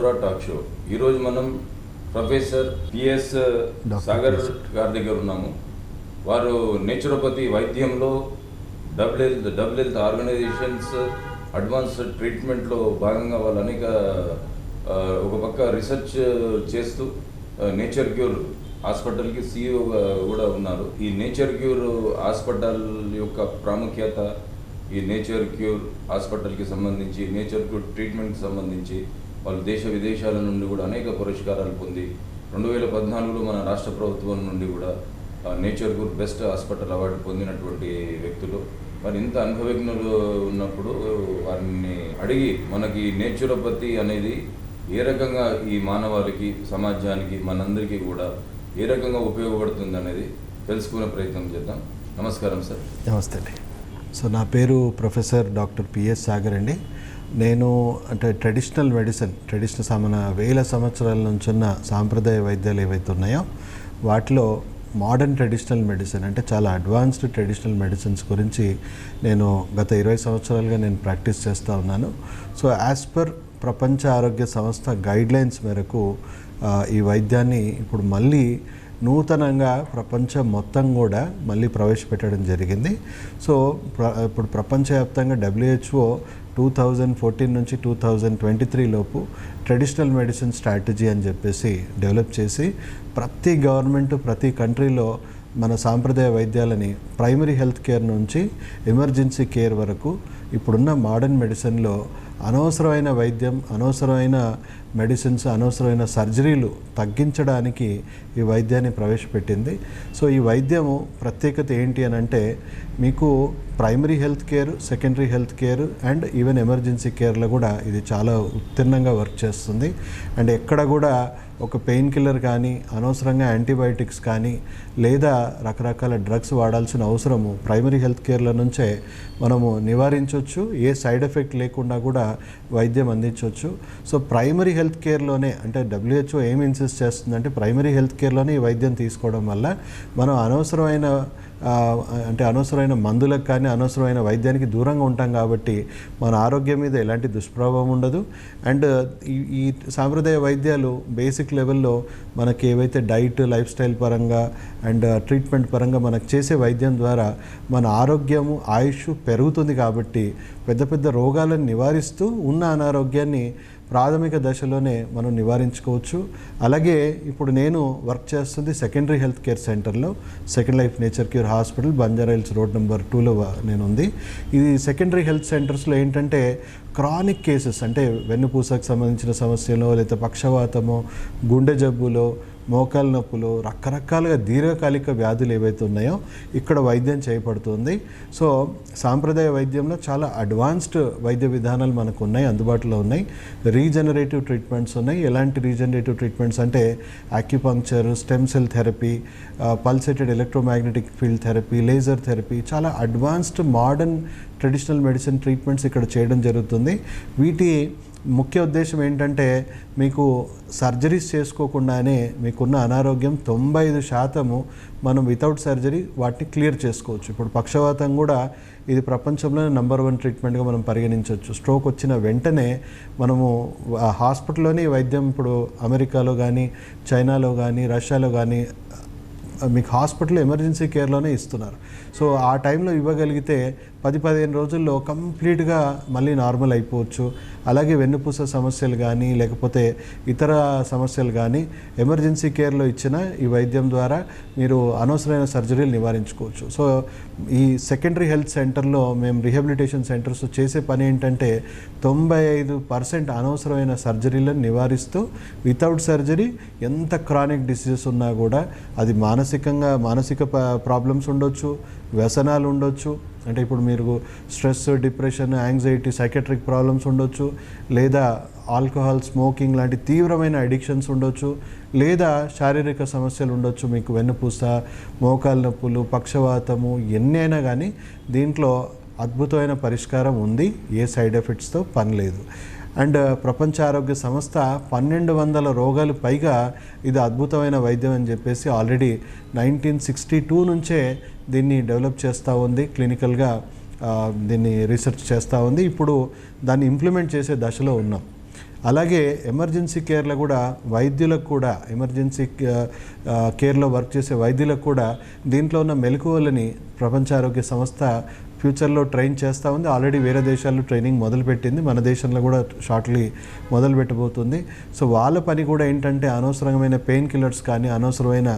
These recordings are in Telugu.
Andhra talk show. ఈరోజు మనం ప్రొఫెసర్ పిఎస్ సాగర్ గారి దగ్గర ఉన్నాము. వారు నేచురోపతి వైద్యంలో డబుల్ హెల్త్ ఆర్గనైజేషన్స్ అడ్వాన్స్డ్ ట్రీట్మెంట్లో భాగంగా వాళ్ళు అనేక ఒక పక్క రీసెర్చ్ చేస్తూ నేచర్ క్యూర్ హాస్పిటల్కి CEO కూడా ఉన్నారు. ఈ నేచర్ క్యూర్ హాస్పిటల్ యొక్క ప్రాముఖ్యత, ఈ నేచర్ క్యూర్ హాస్పిటల్కి సంబంధించి, నేచర్ క్యూర్ ట్రీట్మెంట్కి సంబంధించి వాళ్ళు దేశ విదేశాల నుండి కూడా అనేక పురస్కారాలు పొంది 2014లో మన రాష్ట్ర ప్రభుత్వం నుండి కూడా nature cure best hospital award పొందినటువంటి వ్యక్తులు. మరి ఇంత అనుభవజ్ఞులు ఉన్నప్పుడు వారిని అడిగి మనకి నేచురోపతి అనేది ఏ రకంగా ఈ మానవాళికి, సమాజానికి, మనందరికీ కూడా ఏ రకంగా ఉపయోగపడుతుంది అనేది తెలుసుకునే ప్రయత్నం చేద్దాం. నమస్కారం సార్. నమస్తే అండి. సో నా పేరు ప్రొఫెసర్ డాక్టర్ పిఎస్ సాగర్ అండి. నేను అంటే ట్రెడిషనల్ మెడిసిన్, మన వేల సంవత్సరాల నుంచి ఉన్న సాంప్రదాయ వైద్యాలు ఏవైతే ఉన్నాయో వాటిలో మోడర్న్ ట్రెడిషనల్ మెడిసిన్ అంటే చాలా అడ్వాన్స్డ్ ట్రెడిషనల్ మెడిసిన్స్ గురించి నేను గత 20 సంవత్సరాలుగా నేను ప్రాక్టీస్ చేస్తూ ఉన్నాను. సో యాజ్ పర్ ప్రపంచ ఆరోగ్య సంస్థ గైడ్లైన్స్ మేరకు ఈ వైద్యాన్ని ఇప్పుడు మళ్ళీ నూతనంగా ప్రపంచం మొత్తం కూడా మళ్ళీ ప్రవేశపెట్టడం జరిగింది. సో ఇప్పుడు ప్రపంచవ్యాప్తంగా WHO 2014 నుంచి 2023 లోపు ట్రెడిషనల్ మెడిసిన్ స్ట్రాటజీ అని చెప్పేసి డెవలప్ చేసి ప్రతి గవర్నమెంట్, ప్రతి కంట్రీలో మన సాంప్రదాయ వైద్యాలని ప్రైమరీ హెల్త్ కేర్ నుంచి ఎమర్జెన్సీ కేర్ వరకు ఇప్పుడున్న మోడర్న్ మెడిసిన్లో అనవసరమైన వైద్యం, అనవసరమైన మెడిసిన్స్, అనవసరమైన సర్జరీలు తగ్గించడానికి ఈ వైద్యాన్ని ప్రవేశపెట్టింది. సో ఈ వైద్యము ప్రత్యేకత ఏంటి అని అంటే మీకు primary health care, secondary health care and even emergency కేర్లో కూడా ఇది చాలా ఉత్తీర్ణంగా వర్క్ చేస్తుంది. అండ్ ఎక్కడ కూడా ఒక పెయిన్ కిల్లర్ కానీ, అనవసరంగా యాంటీబయాటిక్స్ కానీ లేదా రకరకాల డ్రగ్స్ వాడాల్సిన అవసరము ప్రైమరీ హెల్త్ కేర్ల నుంచే మనము నివారించవచ్చు. ఏ సైడ్ ఎఫెక్ట్ లేకుండా కూడా వైద్యం అందించవచ్చు. సో ప్రైమరీ హెల్త్ కేర్లోనే అంటే WHO ఏం ఇన్సిస్ట్ చేస్తుందంటే ప్రైమరీ హెల్త్ కేర్లోనే ఈ వైద్యం తీసుకోవడం వల్ల మనం అనవసరమైన మందులకు కానీ అనవసరమైన వైద్యానికి దూరంగా ఉంటాం కాబట్టి మన ఆరోగ్యం మీద ఎలాంటి దుష్ప్రభావం ఉండదు. అండ్ ఈ సాంప్రదాయ వైద్యాలు బేసిక్ లెవెల్లో మనకి ఏవైతే డైట్, లైఫ్ స్టైల్ పరంగా అండ్ ట్రీట్మెంట్ పరంగా మనకు చేసే వైద్యం ద్వారా మన ఆరోగ్యము, ఆయుష్ పెరుగుతుంది కాబట్టి పెద్ద పెద్ద రోగాలను నివారిస్తూ ఉన్న అనారోగ్యాన్ని ప్రాథమిక దశలోనే మనం నివారించుకోవచ్చు. అలాగే ఇప్పుడు నేను వర్క్ చేస్తుంది సెకండరీ హెల్త్ కేర్ సెంటర్లో, second life nature cure hospital, Banjara Hills road number 2లో నేను ఉంది. ఇది సెకండరీ హెల్త్ సెంటర్స్లో ఏంటంటే క్రానిక్ కేసెస్ అంటే వెన్నుపూసకు సంబంధించిన సమస్యలో, లేదా పక్షవాతమో, గుండె జబ్బులో, మోకాలు నొప్పులు, రకరకాలుగా దీర్ఘకాలిక వ్యాధులు ఏవైతే ఉన్నాయో ఇక్కడ వైద్యం చేయబడుతుంది. సో సాంప్రదాయ వైద్యంలో చాలా అడ్వాన్స్డ్ వైద్య విధానాలు మనకు ఉన్నాయి, అందుబాటులో ఉన్నాయి. రీజనరేటివ్ ట్రీట్మెంట్స్ ఉన్నాయి. ఎలాంటి రీజనరేటివ్ ట్రీట్మెంట్స్ అంటే acupuncture, stem cell therapy, pulsated electromagnetic field therapy, laser therapy, చాలా advanced modern traditional medicine treatments ఇక్కడ చేయడం జరుగుతుంది. వీటి ముఖ్య ఉద్దేశం ఏంటంటే మీకు సర్జరీస్ చేసుకోకుండానే మీకున్న అనారోగ్యం 95% మనం వితౌట్ సర్జరీ వాటిని క్లియర్ చేసుకోవచ్చు. ఇప్పుడు పక్షవాతం కూడా ఇది ప్రపంచంలోనే నెంబర్ 1 ట్రీట్మెంట్గా మనం పరిగణించవచ్చు. స్ట్రోక్ వచ్చిన వెంటనే మనము హాస్పిటల్లోనే వైద్యం ఇప్పుడు అమెరికాలో కానీ, చైనాలో కానీ, రష్యాలో కానీ మీకు హాస్పిటల్ ఎమర్జెన్సీ కేర్లోనే ఇస్తున్నారు. సో ఆ టైంలో ఇవ్వగలిగితే 10-15 రోజుల్లో కంప్లీట్గా మళ్ళీ నార్మల్ అయిపోవచ్చు. అలాగే వెన్నుపూస సమస్యలు కానీ లేకపోతే ఇతర సమస్యలు కానీ ఎమర్జెన్సీ కేర్లో ఇచ్చిన ఈ వైద్యం ద్వారా మీరు అనవసరమైన సర్జరీలు నివారించుకోవచ్చు. సో ఈ సెకండరీ హెల్త్ సెంటర్లో మేము రీహాబిలిటేషన్ సెంటర్స్ చేసే పని ఏంటంటే 95% అనవసరమైన సర్జరీలను నివారిస్తూ వితౌట్ సర్జరీ ఎంత క్రానిక్ డిసీజెస్ ఉన్నా కూడా అది మానసిక ప్రాబ్లమ్స్ ఉండొచ్చు, వ్యసనాలు ఉండొచ్చు. అంటే ఇప్పుడు మీరు stress, depression, anxiety, psychiatric problems ఉండొచ్చు, లేదా ఆల్కహాల్, స్మోకింగ్ లాంటి తీవ్రమైన అడిక్షన్స్ ఉండొచ్చు, లేదా శారీరక సమస్యలు ఉండొచ్చు. మీకు వెన్నుపూస, మోకాలు నొప్పులు, పక్షవాతము ఎన్ని అయినా కానీ దీంట్లో అద్భుతమైన పరిష్కారం ఉంది. ఏ సైడ్ ఎఫెక్ట్స్తో పని లేదు. అండ్ ప్రపంచ ఆరోగ్య సంస్థ 1200 రోగాలు పైగా ఇది అద్భుతమైన వైద్యం అని చెప్పేసి ఆల్రెడీ 1962 నుంచే దీన్ని డెవలప్ చేస్తూ ఉంది, క్లినికల్గా దీన్ని రీసెర్చ్ చేస్తూ ఉంది. ఇప్పుడు దాన్ని ఇంప్లిమెంట్ చేసే దశలో ఉన్నాం. అలాగే ఎమర్జెన్సీ కేర్లో కూడా వైద్యులకు కూడా ఎమర్జెన్సీ కేర్లో వర్క్ చేసే వైద్యులకు కూడా దీంట్లో ఉన్న మెలకువలని ప్రపంచ ఆరోగ్య సంస్థ ఫ్యూచర్లో ట్రైన్ చేస్తూ ఉంది. ఆల్రెడీ వేరే దేశాల్లో ట్రైనింగ్ మొదలుపెట్టింది, మన దేశంలో కూడా షార్ట్లీ మొదలుపెట్టబోతుంది. సో వాళ్ళ పని కూడా ఏంటంటే అనవసరమైన పెయిన్ కిల్లర్స్ కానీ అనవసరమైన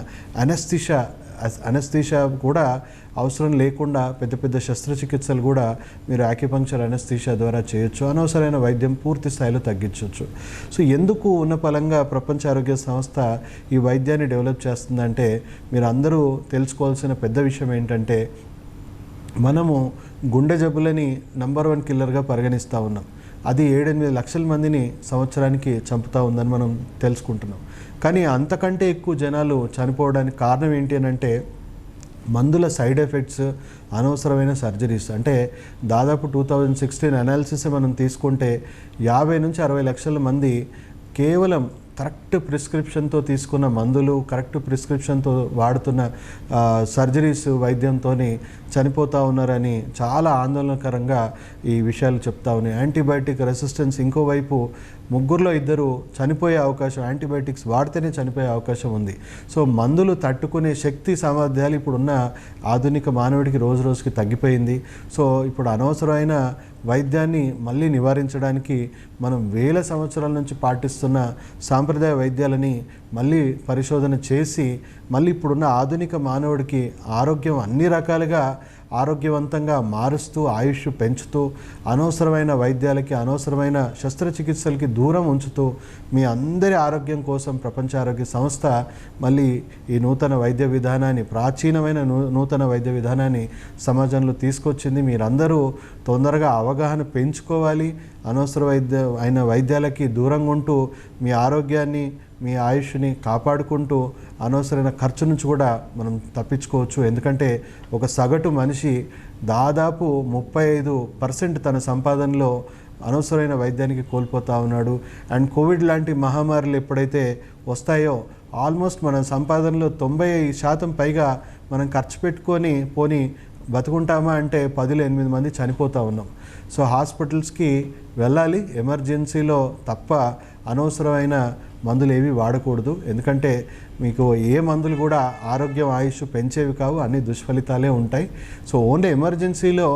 అనస్థీషా కూడా అవసరం లేకుండా పెద్ద పెద్ద శస్త్రచికిత్సలు కూడా మీరు యాక్యుపంక్చర్ అనస్థీషా ద్వారా చేయొచ్చు. అనవసరమైన వైద్యం పూర్తి స్థాయిలో తగ్గించవచ్చు. సో ఎందుకు ఉన్న పలంగా ప్రపంచ ఆరోగ్య సంస్థ ఈ వైద్యాన్ని డెవలప్ చేస్తుందంటే మీరు అందరూ తెలుసుకోవాల్సిన పెద్ద విషయం ఏంటంటే మనము గుండె జబ్బులని నంబర్ 1 కిల్లర్గా పరిగణిస్తూ ఉన్నాం. అది 7-8 లక్షల మందిని సంవత్సరానికి చంపుతూ ఉందని మనం తెలుసుకుంటున్నాం. కానీ అంతకంటే ఎక్కువ జనాలు చనిపోవడానికి కారణం ఏంటి అని అంటే మందుల సైడ్ ఎఫెక్ట్స్, అనవసరమైన సర్జరీస్. అంటే దాదాపు 2016 అనాలిసిస్ మనం తీసుకుంటే 50-60 లక్షల మంది కేవలం కరెక్ట్ ప్రిస్క్రిప్షన్తో తీసుకున్న మందులు, కరెక్ట్ ప్రిస్క్రిప్షన్తో వాడుతున్న సర్జరీస్ వైద్యంతో చనిపోతూ ఉన్నారని చాలా ఆందోళనకరంగా ఈ విషయాలు చెప్తా ఉన్నాయి. యాంటీబయాటిక్ రెసిస్టెన్స్ ఇంకోవైపు 3లో 2 చనిపోయే అవకాశం, యాంటీబయాటిక్స్ వాడితేనే చనిపోయే అవకాశం ఉంది. సో మందులు తట్టుకునే శక్తి సామర్థ్యాలు ఇప్పుడున్న ఆధునిక మానవుడికి రోజు రోజుకి తగ్గిపోయింది. సో ఇప్పుడు అనవసరమైన వైద్యాన్ని మళ్ళీ నివారించడానికి మనం వేల సంవత్సరాల నుంచి పాటిస్తున్న సాంప్రదాయ వైద్యాలని మళ్ళీ పరిశోధన చేసి మళ్ళీ ఇప్పుడున్న ఆధునిక మానవుడికి ఆరోగ్యం అన్ని రకాలుగా ఆరోగ్యవంతంగా మారుస్తూ ఆయుష్ పెంచుతూ అనవసరమైన వైద్యాలకి అనవసరమైన శస్త్రచికిత్సలకి దూరం ఉంచుతూ మీ అందరి ఆరోగ్యం కోసం ప్రపంచ ఆరోగ్య సంస్థ మళ్ళీ ఈ నూతన వైద్య విధానాన్ని, ప్రాచీనమైన నూతన వైద్య విధానాన్ని సమాజంలో తీసుకొచ్చింది. మీరందరూ తొందరగా అవగాహన పెంచుకోవాలి. అనవసర వైద్యాలకి దూరంగా ఉంటూ మీ ఆరోగ్యాన్ని, మీ ఆయుష్ని కాపాడుకుంటూ అనవసరమైన ఖర్చు నుంచి కూడా మనం తప్పించుకోవచ్చు. ఎందుకంటే ఒక సగటు మనిషి దాదాపు 35% తన సంపాదనలో అనవసరమైన వైద్యానికి కోల్పోతూ ఉన్నాడు. అండ్ కోవిడ్ లాంటి మహమ్మారులు ఎప్పుడైతే వస్తాయో ఆల్మోస్ట్ మన సంపాదనలో 90% పైగా మనం ఖర్చు పెట్టుకొని పోని బతుకుంటామా అంటే 10లో 8 మంది చనిపోతూ ఉన్నాం. సో హాస్పిటల్స్కి వెళ్ళాలి, ఎమర్జెన్సీలో తప్ప అనవసరమైన మందులు ఏవి వాడకూడదు. ఎందుకంటే మీకు ఏ మందులు కూడా ఆరోగ్యం, ఆయుష్ పెంచేవి కావు, అన్ని దుష్ఫలితాలే ఉంటాయి. సో ఓన్లీ ఎమర్జెన్సీలో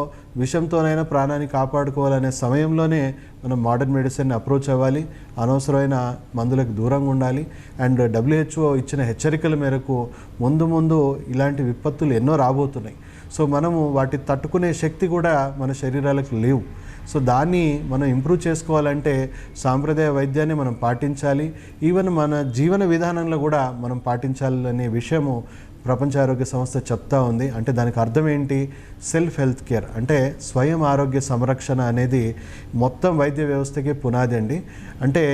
విషంతోనైనా ప్రాణాన్ని కాపాడుకోవాలనే సమయంలోనే మనం మోడర్న్ మెడిసిన్ని అప్రోచ్ అవ్వాలి. అనవసరమైన మందులకు దూరంగా ఉండాలి. అండ్ WHO ఇచ్చిన హెచ్చరికల మేరకు ముందు ఇలాంటి విపత్తులు ఎన్నో రాబోతున్నాయి. సో మనము వాటి తట్టుకునే శక్తి కూడా మన శరీరాలకు లేవు. సో దాన్ని మనం ఇంప్రూవ్ చేసుకోవాలంటే సాంప్రదాయ వైద్యాన్ని మనం పాటించాలి. ఈవెన్ మన జీవన విధానంలో కూడా మనం పాటించాలనే విషయము ప్రపంచ ఆరోగ్య సంస్థ చెప్తా ఉంది. అంటే దానికి అర్థం ఏంటి? సెల్ఫ్ హెల్త్ కేర్ అంటే స్వయం ఆరోగ్య సంరక్షణ అనేది మొత్తం వైద్య వ్యవస్థకే పునాది అండి. అంటే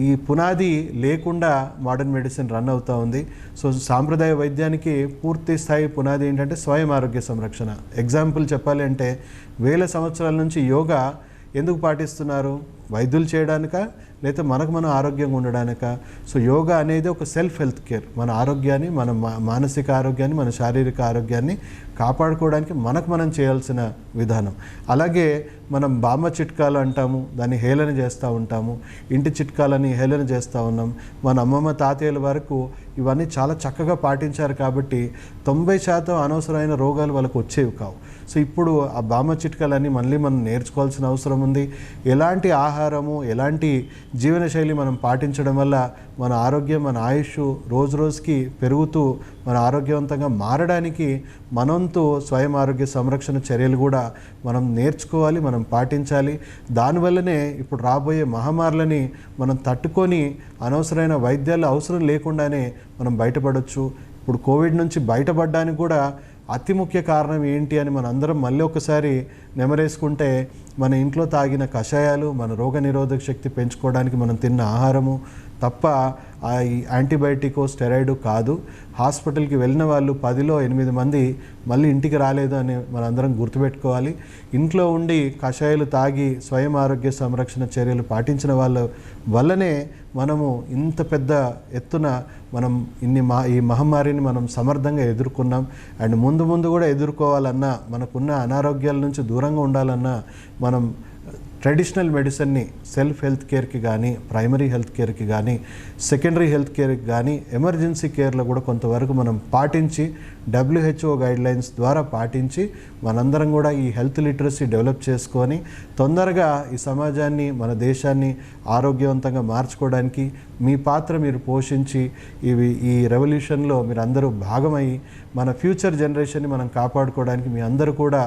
ఈ పునాది లేకుండా మోడర్న్ మెడిసిన్ రన్ అవుతూ ఉంది. సో సాంప్రదాయ వైద్యానికి పూర్తి స్థాయి పునాది ఏంటంటే స్వయం ఆరోగ్య సంరక్షణ. ఎగ్జాంపుల్ చెప్పాలి అంటే వేల సంవత్సరాల నుంచి యోగా ఎందుకు పాటిస్తున్నారు? వైద్యులు చేయడానికా లేకపోతే మనకు మనం ఆరోగ్యంగా ఉండడానికా? సో యోగా అనేది ఒక సెల్ఫ్ హెల్త్ కేర్. మన ఆరోగ్యాన్ని, మన మానసిక ఆరోగ్యాన్ని, మన శారీరక ఆరోగ్యాన్ని కాపాడుకోవడానికి మనకు మనం చేయాల్సిన విధానం. అలాగే మనం బామ్మ చిట్కాలు అంటాము, దాన్ని హేళన చేస్తూ ఉంటాము. ఇంటి చిట్కాలని హేళన చేస్తూ ఉన్నాం. మన అమ్మమ్మ తాతయ్యల వరకు ఇవన్నీ చాలా చక్కగా పాటించారు కాబట్టి 90% అనవసరమైన రోగాలు వాళ్ళకు వచ్చేవి కావు. సో ఇప్పుడు ఆ బామ్మ చిట్కాలన్నీ మళ్ళీ మనం నేర్చుకోవాల్సిన అవసరం ఉంది. ఎలాంటి ఆహారము, ఎలాంటి జీవనశైలి మనం పాటించడం వల్ల మన ఆరోగ్యం, మన ఆయుష్ రోజు రోజుకి పెరుగుతూ మన ఆరోగ్యవంతంగా మారడానికి మనంతో స్వయం ఆరోగ్య సంరక్షణ చర్యలు కూడా మనం నేర్చుకోవాలి, మనం పాటించాలి. దానివల్లనే ఇప్పుడు రాబోయే మహమ్మారులని మనం తట్టుకొని అనవసరమైన వైద్యాలు అవసరం లేకుండానే మనం బయటపడవచ్చు. ఇప్పుడు కోవిడ్ నుంచి బయటపడడానికి కూడా అతి ముఖ్య కారణం ఏంటి అని మన అందరం మళ్ళీ ఒకసారి నెమరేసుకుంటే మన ఇంట్లో తాగిన కషాయాలు, మన రోగనిరోధక శక్తి పెంచుకోవడానికి మనం తిన్న ఆహారము తప్ప ఈ యాంటీబయాటికో స్టెరాయిడ్ కాదు. హాస్పిటల్కి వెళ్ళిన వాళ్ళు 10లో 8 మంది మళ్ళీ ఇంటికి రాలేదు అని మనందరం గుర్తుపెట్టుకోవాలి. ఇంట్లో ఉండి కషాయాలు తాగి స్వయం ఆరోగ్య సంరక్షణ చర్యలు పాటించిన వాళ్ళ వల్లనే మనము ఇంత పెద్ద ఎత్తున మనం ఈ మహమ్మారిని మనం సమర్థంగా ఎదుర్కొన్నాం. అండ్ ముందు కూడా ఎదుర్కోవాలన్నా, మనకున్న అనారోగ్యాల నుంచి దూరంగా ఉండాలన్నా మనం ట్రెడిషనల్ మెడిసిన్ని సెల్ఫ్ హెల్త్ కేర్కి కానీ, ప్రైమరీ హెల్త్ కేర్కి కానీ, సెకండరీ హెల్త్ కేర్కి కానీ, ఎమర్జెన్సీ కేర్లో కూడా కొంతవరకు మనం పాటించి, WHO గైడ్లైన్స్ ద్వారా పాటించి మనందరం కూడా ఈ హెల్త్ లిటరసీ డెవలప్ చేసుకొని తొందరగా ఈ సమాజాన్ని, మన దేశాన్ని ఆరోగ్యవంతంగా మార్చుకోవడానికి మీ పాత్ర మీరు పోషించి ఈ రెవల్యూషన్లో మీరు అందరూ భాగమై మన ఫ్యూచర్ జనరేషన్ని మనం కాపాడుకోవడానికి మీ అందరూ కూడా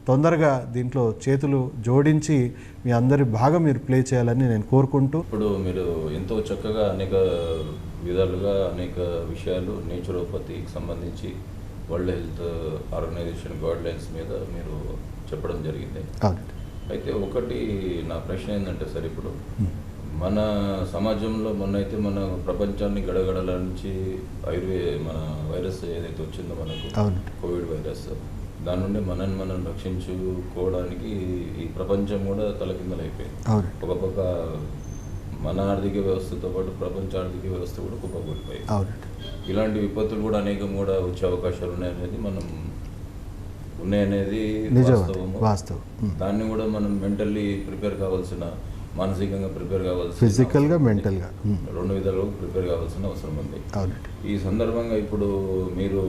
తొందరగా దీంట్లో చేతులు జోడించి మీ అందరి భాగం మీరు ప్లే చేయాలని నేను కోరుకుంటూ, ఇప్పుడు మీరు ఎంతో చక్కగా అనేక విధాలుగా అనేక విషయాలు నేచురోపతికి సంబంధించి వరల్డ్ హెల్త్ ఆర్గనైజేషన్ గైడ్లైన్స్ మీద మీరు చెప్పడం జరిగింది. అయితే ఒకటి నా ప్రశ్న ఏంటంటే సార్, ఇప్పుడు మన సమాజంలో మొన్నైతే మన ప్రపంచాన్ని గడగడల నుంచి మన వైరస్ ఏదైతే వచ్చిందో మనకు కోవిడ్ వైరస్, దాని నుండి మనం రక్షించుకోవడానికి ఈ ప్రపంచం కూడా తలకిందలైపోయింది. ఒక పక్క మన ఆర్థిక వ్యవస్థతో పాటు ప్రపంచ ఆర్థిక వ్యవస్థ కూడా కుప్పకూలిపోయింది. ఇలాంటి విపత్తులు కూడా అనేకం కూడా వచ్చే అవకాశాలు ఉన్నాయనేది వాస్తవం. దాన్ని కూడా మనం మెంటల్లీ ప్రిపేర్ కావాల్సిన, మానసికంగా ప్రిపేర్ కావాల్సిన, ఫిజికల్గా మెంటల్గా రెండు విధాలుగా ప్రిపేర్ కావాల్సిన అవసరం ఉంది. ఈ సందర్భంగా ఇప్పుడు మీరు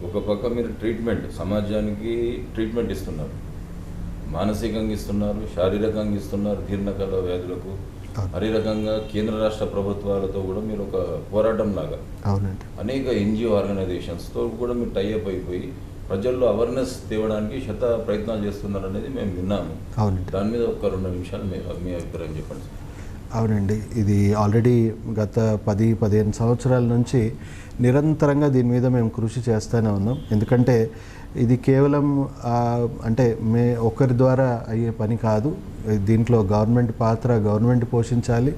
ఒక పక్క మీరు సమాజానికి ట్రీట్మెంట్ ఇస్తున్నారు, మానసికంగా ఇస్తున్నారు, శారీరకంగా ఇస్తున్నారు, జీర్ణకాల వ్యాధులకు, అదే రకంగా కేంద్ర రాష్ట్ర ప్రభుత్వాలతో కూడా మీరు ఒక పోరాటం లాగా అనేక NGO ఆర్గనైజేషన్స్తో కూడా మీరు టైఅప్ అయిపోయి ప్రజల్లో అవేర్నెస్ తేవడానికి ప్రయత్నాలు చేస్తున్నారు అనేది మేము విన్నాము. దాని మీద ఒక 2 నిమిషాలు మీ అభిప్రాయం చెప్పండి. అవునండి, ఇది ఆల్రెడీ గత 10-15 సంవత్సరాల నుంచి నిరంతరంగా దీని మీద మేము కృషి చేస్తూనే ఉన్నాం. ఎందుకంటే ఇది కేవలం అంటే ఒకరి ద్వారా అయ్యే పని కాదు. దీంట్లో గవర్నమెంట్ పాత్ర గవర్నమెంట్ పోషించాలి.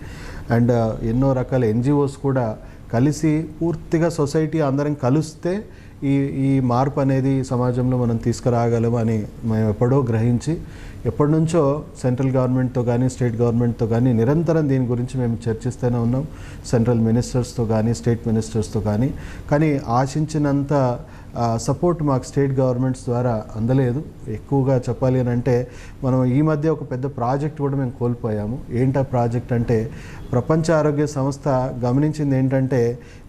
అండ్ ఎన్నో రకాల NGOs కూడా కలిసి పూర్తిగా సొసైటీ అందరం కలిస్తే ఈ మార్పు అనేది సమాజంలో మనం తీసుకురాగలం అని మేము ఎప్పుడో గ్రహించి ఎప్పటి నుంచో సెంట్రల్ గవర్నమెంట్తో కానీ స్టేట్ గవర్నమెంట్తో కానీ నిరంతరం దీని గురించి మేము చర్చిస్తూనే ఉన్నాం. సెంట్రల్ మినిస్టర్స్తో కానీ స్టేట్ మినిస్టర్స్తో కానీ ఆశించినంత సపోర్ట్ మాకు స్టేట్ గవర్నమెంట్స్ ద్వారా అందలేదు. ఎక్కువగా చెప్పాలి అని అంటే మనం ఈ మధ్య ఒక పెద్ద ప్రాజెక్ట్ కూడా మేము కోల్పోయాము. ఏంటా ప్రాజెక్ట్ అంటే, ప్రపంచ ఆరోగ్య సంస్థ గమనించింది ఏంటంటే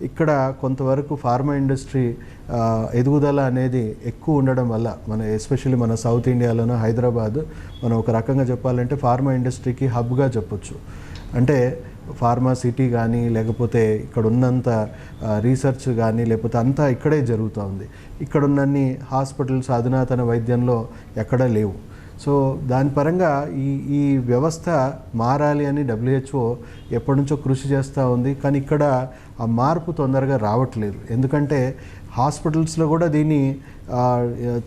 ఇక్కడ కొంతవరకు ఫార్మా ఇండస్ట్రీ ఎదుగుదల అనేది ఎక్కువ ఉండడం వల్ల ఎస్పెషల్లీ మన సౌత్ ఇండియాలోనూ హైదరాబాద్ మనం ఒక రకంగా చెప్పాలంటే ఫార్మా ఇండస్ట్రీకి హబ్గా చెప్పొచ్చు. అంటే ఫార్మా సిటీ కానీ లేకపోతే ఇక్కడ ఉన్నంత రీసెర్చ్ కానీ లేకపోతే అంతా ఇక్కడే జరుగుతూ ఉంది. ఇక్కడున్నన్ని హాస్పిటల్స్ అధునాతన వైద్యంలో ఎక్కడా లేవు. సో దాని పరంగా ఈ వ్యవస్థ మారాలి అని WHO ఎప్పటి నుంచో కృషి చేస్తూ ఉంది. కానీ ఇక్కడ ఆ మార్పు తొందరగా రావట్లేదు. ఎందుకంటే హాస్పిటల్స్లో కూడా దీన్ని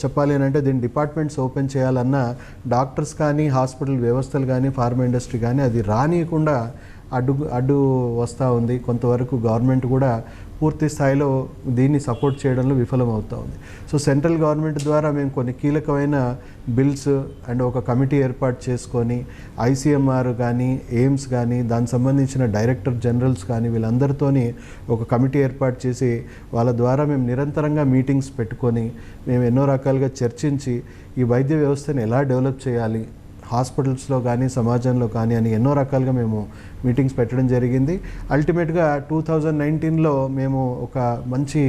చెప్పాలి అని అంటే దీని డిపార్ట్మెంట్స్ ఓపెన్ చేయాలన్నా డాక్టర్స్ కానీ హాస్పిటల్ వ్యవస్థలు కానీ ఫార్మా ఇండస్ట్రీ కానీ అది రానియకుండా అడ్డు వస్తూ ఉంది. కొంతవరకు గవర్నమెంట్ కూడా పూర్తి స్థాయిలో దీన్ని సపోర్ట్ చేయడంలో విఫలమవుతూ ఉంది. సో సెంట్రల్ గవర్నమెంట్ ద్వారా మేము కొన్ని కీలకమైన బిల్స్ అండ్ ఒక కమిటీ ఏర్పాటు చేసుకొని ICMR కానీ ఎయిమ్స్ కానీ దానికి సంబంధించిన డైరెక్టర్ జనరల్స్ కానీ వీళ్ళందరితోని ఒక కమిటీ ఏర్పాటు చేసి వాళ్ళ ద్వారా మేము నిరంతరంగా మీటింగ్స్ పెట్టుకొని మేము ఎన్నో రకాలుగా చర్చించి ఈ వైద్య వ్యవస్థను ఎలా డెవలప్ చేయాలి హాస్పిటల్స్లో కానీ సమాజంలో కానీ అని ఎన్నో రకాలుగా మేము మీటింగ్స్ పెట్టడం జరిగింది. అల్టిమేట్గా 2019లో మేము ఒక మంచి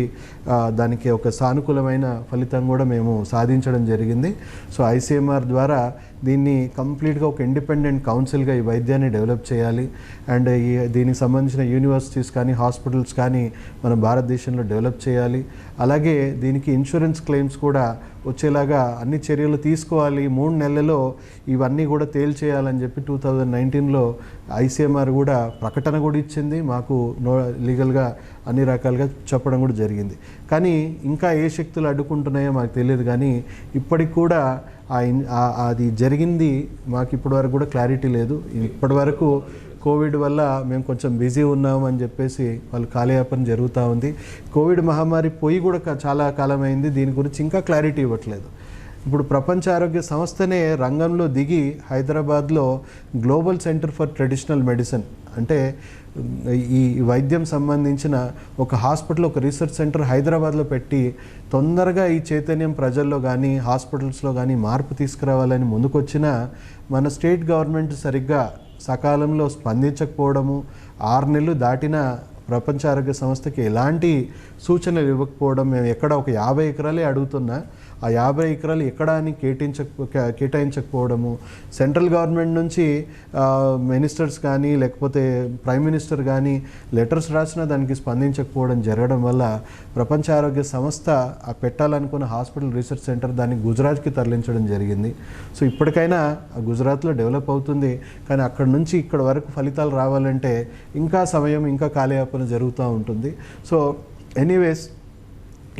దానికి ఒక సానుకూలమైన ఫలితం కూడా మేము సాధించడం జరిగింది. సో ICMR ద్వారా దీన్ని కంప్లీట్గా ఒక ఇండిపెండెంట్ కౌన్సిల్గా ఈ వైద్యాన్ని డెవలప్ చేయాలి. అండ్ దీనికి సంబంధించిన యూనివర్సిటీస్ కానీ హాస్పిటల్స్ కానీ మన భారతదేశంలో డెవలప్ చేయాలి. అలాగే దీనికి ఇన్సూరెన్స్ క్లెయిమ్స్ కూడా వచ్చేలాగా అన్ని చర్యలు తీసుకోవాలి. 3 నెలల్లో ఇవన్నీ కూడా తేల్చేయాలని చెప్పి 2019లో ICMR కూడా ప్రకటన కూడా ఇచ్చింది. మాకు లీగల్గా అన్ని రకాలుగా చెప్పడం కూడా జరిగింది. కానీ ఇంకా ఏ శక్తులు అడ్డుకుంటున్నాయో మాకు తెలియదు. కానీ ఇప్పటికి కూడా అది జరిగింది మాకు ఇప్పటివరకు కూడా క్లారిటీ లేదు. ఇప్పటివరకు కోవిడ్ వల్ల మేము కొంచెం బిజీ ఉన్నాం అని చెప్పేసి వాళ్ళు కాలయాపన జరుగుతూ ఉంది. కోవిడ్ మహమ్మారి పోయి కూడా చాలా కాలం అయింది. దీని గురించి ఇంకా క్లారిటీ ఇవ్వట్లేదు. ఇప్పుడు ప్రపంచ ఆరోగ్య సంస్థనే రంగంలో దిగి హైదరాబాద్లో global centre for traditional medicine అంటే ఈ వైద్యం సంబంధించిన ఒక హాస్పిటల్, ఒక రీసెర్చ్ సెంటర్ హైదరాబాద్లో పెట్టి తొందరగా ఈ చైతన్యం ప్రజల్లో కానీ హాస్పిటల్స్లో కానీ మార్పు తీసుకురావాలని ముందుకొచ్చిన మన స్టేట్ గవర్నమెంట్ సరిగ్గా సకాలంలో స్పందించకపోవడము, 6 నెలలు దాటిన ప్రపంచ ఆరోగ్య సంస్థకి ఎలాంటి సూచనలు ఇవ్వకపోవడం, మేము ఎక్కడ ఒక 50 ఎకరాలే అడుగుతున్నా ఆ 50 ఎకరాలు ఎక్కడా అని కేటాయించకపోవడము, సెంట్రల్ గవర్నమెంట్ నుంచి మినిస్టర్స్ కానీ లేకపోతే ప్రైమ్ మినిస్టర్ కానీ లెటర్స్ రాసినా దానికి స్పందించకపోవడం జరగడం వల్ల ప్రపంచ ఆరోగ్య సంస్థ ఆ పెట్టాలనుకున్న హాస్పిటల్ రీసెర్చ్ సెంటర్ దాన్ని గుజరాత్కి తరలించడం జరిగింది. సో ఇప్పటికైనా గుజరాత్లో డెవలప్ అవుతుంది, కానీ అక్కడ నుంచి ఇక్కడ వరకు ఫలితాలు రావాలంటే ఇంకా సమయం, ఇంకా కాలయాపన జరుగుతూ ఉంటుంది. సో ఎనీవేస్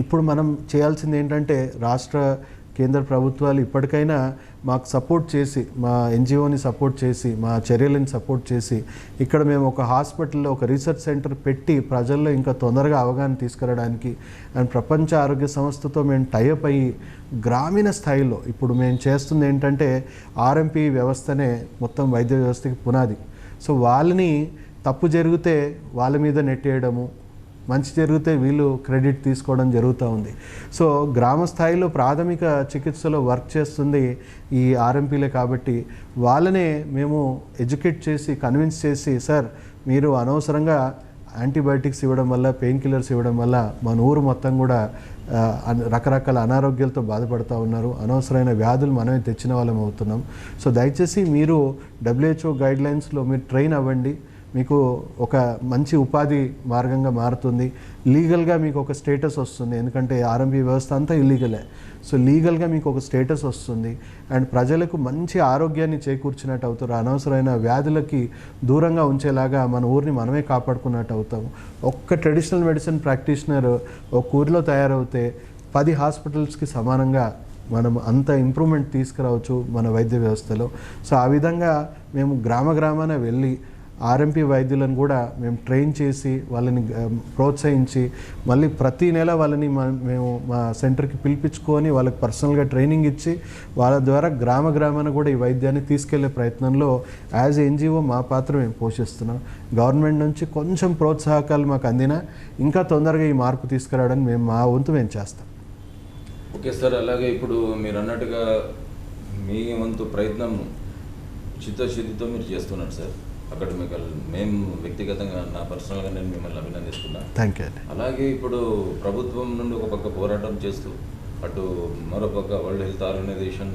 ఇప్పుడు మనం చేయాల్సింది ఏంటంటే రాష్ట్ర కేంద్ర ప్రభుత్వాలు ఇప్పటికైనా మాకు సపోర్ట్ చేసి, మా ఎన్జిఓని సపోర్ట్ చేసి, మా చర్యలను సపోర్ట్ చేసి ఇక్కడ మేము ఒక హాస్పిటల్లో ఒక రీసెర్చ్ సెంటర్ పెట్టి ప్రజల్లో ఇంకా తొందరగా అవగాహన తీసుకురావడానికి అండ్ ప్రపంచ ఆరోగ్య సంస్థతో మేము టైఅప్ అయ్యి గ్రామీణ స్థాయిలో ఇప్పుడు మేము చేస్తుంది ఏంటంటే ఆర్ఎంపీ వ్యవస్థనే మొత్తం వైద్య వ్యవస్థకి పునాది. సో వాళ్ళని తప్పు జరిగితే వాళ్ళ మీద నెట్టేయడము, మంచి జరిగితే వీళ్ళు క్రెడిట్ తీసుకోవడం జరుగుతూ ఉంది. సో గ్రామ స్థాయిలో ప్రాథమిక చికిత్సలో వర్క్ చేస్తుంది ఈ ఆర్ఎంపీలే కాబట్టి వాళ్ళనే మేము ఎడ్యుకేట్ చేసి, కన్విన్స్ చేసి, సార్ మీరు అనవసరంగా యాంటీబయాటిక్స్ ఇవ్వడం వల్ల, పెయిన్ కిల్లర్స్ ఇవ్వడం వల్ల మన ఊరు మొత్తం కూడా రకరకాల అనారోగ్యాలతో బాధపడుతూ ఉన్నారు, అనవసరమైన వ్యాధులు మనమే తెచ్చిన వాళ్ళం అవుతున్నాం. సో దయచేసి మీరు WHO గైడ్లైన్స్లో మీరు ట్రైన్ అవ్వండి, మీకు ఒక మంచి ఉపాధి మార్గంగా మారుతుంది, లీగల్గా మీకు ఒక స్టేటస్ వస్తుంది, ఎందుకంటే ఆర్ఎంపీ వ్యవస్థ అంతా ఇల్లీగలే. సో లీగల్గా మీకు ఒక స్టేటస్ వస్తుంది అండ్ ప్రజలకు మంచి ఆరోగ్యాన్ని చేకూర్చినట్టు అవుతారు, అనవసరమైన వ్యాధులకి దూరంగా ఉంచేలాగా మన ఊరిని మనమే కాపాడుకున్నట్టు అవుతాము. ఒక్క ట్రెడిషనల్ మెడిసిన్ ప్రాక్టీషనర్ ఒక ఊరిలో తయారవుతే 10 హాస్పిటల్స్కి సమానంగా మనం అంత ఇంప్రూవ్మెంట్ తీసుకురావచ్చు మన వైద్య వ్యవస్థలో. సో ఆ విధంగా మేము గ్రామాన వెళ్ళి ఆర్ఎంపీ వైద్యులను కూడా మేము ట్రైన్ చేసి వాళ్ళని ప్రోత్సహించి మళ్ళీ ప్రతి నెల వాళ్ళని మేము మా సెంటర్కి పిలిపించుకొని వాళ్ళకి పర్సనల్గా ట్రైనింగ్ ఇచ్చి వాళ్ళ ద్వారా గ్రామాన కూడా ఈ వైద్యాన్ని తీసుకెళ్లే ప్రయత్నంలో యాజ్ ఎన్జిఓ మా పాత్ర మేము పోషిస్తున్నాం. గవర్నమెంట్ నుంచి కొంచెం ప్రోత్సాహకాలు మాకు అందినా ఇంకా తొందరగా ఈ మార్పు తీసుకురావడానికి మేము మా వంతు మేము చేస్తాం. ఓకే సార్, అలాగే ఇప్పుడు మీరు అన్నట్టుగా మీ వంతు ప్రయత్నం చిత్తశుద్ధితో మీరు చేస్తున్నారు సార్. అక్కడ మీకు మేము వ్యక్తిగతంగా, నా పర్సనల్గా నేను మిమ్మల్ని అభినందిస్తున్నాను. థ్యాంక్ యూ అండి. అలాగే ఇప్పుడు ప్రభుత్వం నుండి ఒక పక్క పోరాటం చేస్తూ అటు మరోపక్క వరల్డ్ హెల్త్ ఆర్గనైజేషన్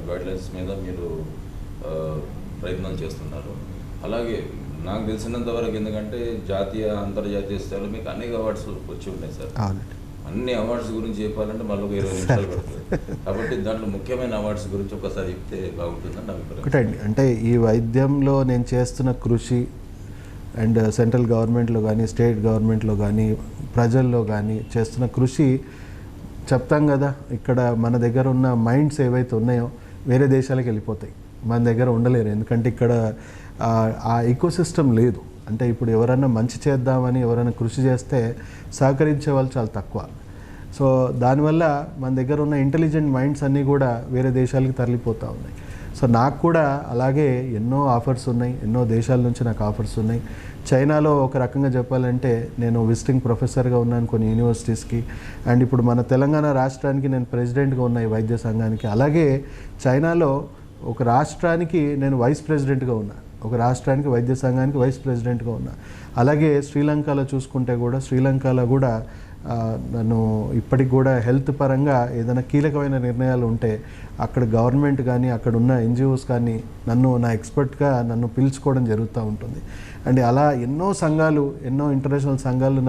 గైడ్లైన్స్ మీద మీరు ప్రయత్నాలు చేస్తున్నారు. అలాగే నాకు తెలిసినంత వరకు ఎందుకంటే జాతీయ, అంతర్జాతీయ స్థాయిలో మీకు అనేక అవార్డ్స్ వచ్చి ఉన్నాయి సార్. అన్ని అవార్డ్స్ గురించి చెప్పాలంటే మళ్ళీ ఒక 20 నిమిషాలు పడుతుంది. కాబట్టి దాంట్లో ముఖ్యమైన అవార్డ్స్ గురించి ఒకసారి చెప్తే బాగుంటుందని నా అభిప్రాయం. ఒకటండి, అంటే ఈ వైద్యంలో నేను చేస్తున్న కృషి అండ్ సెంట్రల్ గవర్నమెంట్లో కానీ, స్టేట్ గవర్నమెంట్లో కానీ, ప్రజల్లో కానీ చేస్తున్న కృషి చెప్తాం కదా. ఇక్కడ మన దగ్గర ఉన్న మైండ్స్ ఏవైతే ఉన్నాయో వేరే దేశాలకు వెళ్ళిపోతాయి, మన దగ్గర ఉండలేరు. ఎందుకంటే ఇక్కడ ఆ ఈకోసిస్టమ్ లేదు. అంటే ఇప్పుడు ఎవరైనా మంచి చేద్దామని ఎవరైనా కృషి చేస్తే సహకరించే వాళ్ళు చాలా తక్కువ. సో దానివల్ల మన దగ్గర ఉన్న ఇంటెలిజెంట్ మైండ్స్ అన్నీ కూడా వేరే దేశాలకు తరలిపోతూ ఉన్నాయి. సో నాకు కూడా అలాగే ఎన్నో ఆఫర్స్ ఉన్నాయి, ఎన్నో దేశాల నుంచి నాకు ఆఫర్స్ ఉన్నాయి. చైనాలో ఒక రకంగా చెప్పాలంటే నేను విజిటింగ్ ప్రొఫెసర్గా ఉన్నాను కొన్ని యూనివర్సిటీస్కి, అండ్ ఇప్పుడు మన తెలంగాణ రాష్ట్రానికి నేను ప్రెసిడెంట్గా ఉన్న ఈ వైద్య సంఘానికి. అలాగే చైనాలో ఒక రాష్ట్రానికి నేను వైస్ ప్రెసిడెంట్గా ఉన్నా, ఒక రాష్ట్రానికి వైద్య సంఘానికి వైస్ ప్రెసిడెంట్గా ఉన్నా. అలాగే శ్రీలంకలో చూసుకుంటే కూడా, శ్రీలంకలో కూడా నన్ను ఇప్పటికి కూడా హెల్త్ పరంగా ఏదైనా కీలకమైన నిర్ణయాలు ఉంటే అక్కడ గవర్నమెంట్ కానీ అక్కడ ఉన్న ఎన్జిఓస్ కానీ నా ఎక్స్పర్ట్గా నన్ను పిలుచుకోవడం జరుగుతూ ఉంటుంది. అండ్ అలా ఎన్నో సంఘాలు, ఎన్నో ఇంటర్నేషనల్ సంఘాలు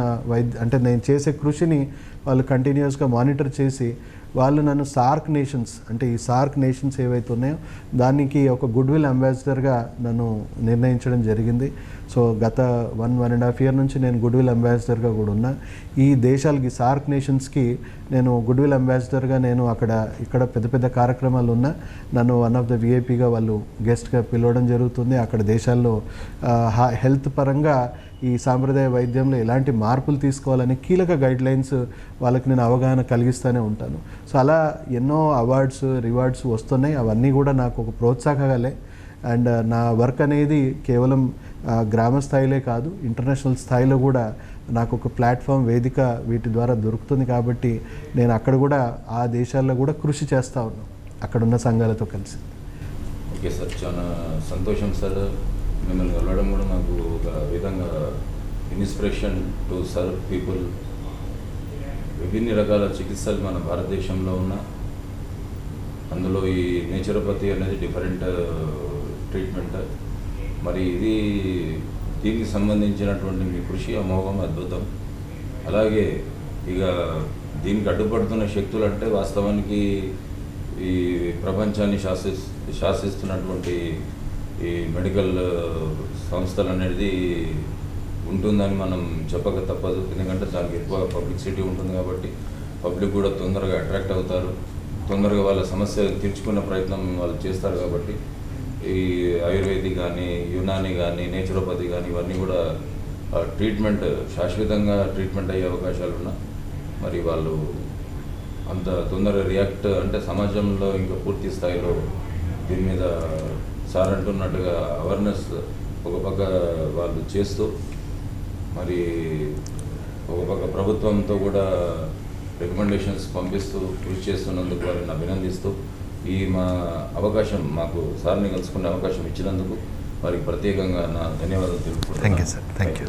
అంటే నేను చేసే కృషిని వాళ్ళు కంటిన్యూస్గా మానిటర్ చేసి వాళ్ళు నన్ను సార్క్ నేషన్స్, అంటే ఈ సార్క్ నేషన్స్ ఏవైతే ఉన్నాయో దానికి ఒక గుడ్విల్ అంబాసిడర్గా నన్ను నిర్ణయించడం జరిగింది. సో గత 1.5 ఇయర్ నుంచి నేను గుడ్విల్ అంబాసిడర్గా కూడా ఉన్నా. ఈ దేశాలకి, సార్క్ నేషన్స్కి నేను గుడ్విల్ అంబాసిడర్గా నేను ఇక్కడ పెద్ద పెద్ద కార్యక్రమాలు ఉన్నా నన్ను వన్ ఆఫ్ ద విఐపిగా వాళ్ళు గెస్ట్గా పిలవడం జరుగుతుంది. అక్కడ దేశాల్లో హెల్త్ పరంగా ఈ సాంప్రదాయ వైద్యంలో ఎలాంటి మార్పులు తీసుకోవాలని కీలక గైడ్లైన్స్ వాళ్ళకి నేను అవగాహన కలిగిస్తూనే ఉంటాను. సో అలా ఎన్నో అవార్డ్స్ రివార్డ్స్ వస్తున్నాయి. అవన్నీ కూడా నాకు ఒక ప్రోత్సాహకాలే. అండ్ నా వర్క్ అనేది కేవలం గ్రామ స్థాయిలే కాదు, ఇంటర్నేషనల్ స్థాయిలో కూడా నాకు ఒక ప్లాట్ఫామ్, వేదిక వీటి ద్వారా దొరుకుతుంది. కాబట్టి నేను అక్కడ కూడా ఆ దేశాల్లో కూడా కృషి చేస్తూ ఉన్నాను అక్కడున్న సంఘాలతో కలిసి. ఓకే సార్, చాలా సంతోషం సార్. మిమ్మల్ని కలవడం కూడా నాకు ఒక విధంగా ఇన్స్పిరేషన్ టు సర్వ్ పీపుల్. విభిన్న రకాల చికిత్సలు మన భారతదేశంలో ఉన్న, అందులో ఈ నేచురోపతి అనేది డిఫరెంట్ ట్రీట్మెంట్. మరి దీనికి సంబంధించినటువంటి మీ కృషి అమోఘం, అద్భుతం. అలాగే ఇక దీనికి అడ్డుపడుతున్న శక్తులు అంటే వాస్తవానికి ఈ ప్రపంచాన్ని శాసిస్తున్నటువంటి ఈ మెడికల్ సంస్థలు అనేది ఉంటుందని మనం చెప్పక తప్పదు. ఎందుకంటే దానికి ఎక్కువ పబ్లిసిటీ ఉంటుంది కాబట్టి పబ్లిక్ కూడా తొందరగా అట్రాక్ట్ అవుతారు, తొందరగా వాళ్ళ సమస్య తీర్చుకునే ప్రయత్నం వాళ్ళు చేస్తారు. కాబట్టి ఈ ఆయుర్వేదిక్ కానీ, యునాని కానీ, నేచురోపతి కానీ ఇవన్నీ కూడా ట్రీట్మెంట్ శాశ్వతంగా ట్రీట్మెంట్ అయ్యే అవకాశాలు ఉన్నాయి. మరి వాళ్ళు అంత తొందరగా రియాక్ట్ అంటే సమాజంలో ఇంకా పూర్తి స్థాయిలో దీని మీద సార్ అంటున్నట్టుగా అవేర్నెస్ ఒక పక్క వాళ్ళు చేస్తూ, మరి ఒక పక్క ప్రభుత్వంతో కూడా రికమెండేషన్స్ పంపిస్తూ కృషి చేస్తున్నందుకు వారిని అభినందిస్తూ, ఈ మా అవకాశం మాకు సార్ని కలుసుకునే అవకాశం ఇచ్చినందుకు వారికి ప్రత్యేకంగా నా ధన్యవాదాలు తెలుపుకుంటున్నాను. Thank you sir. Thank you.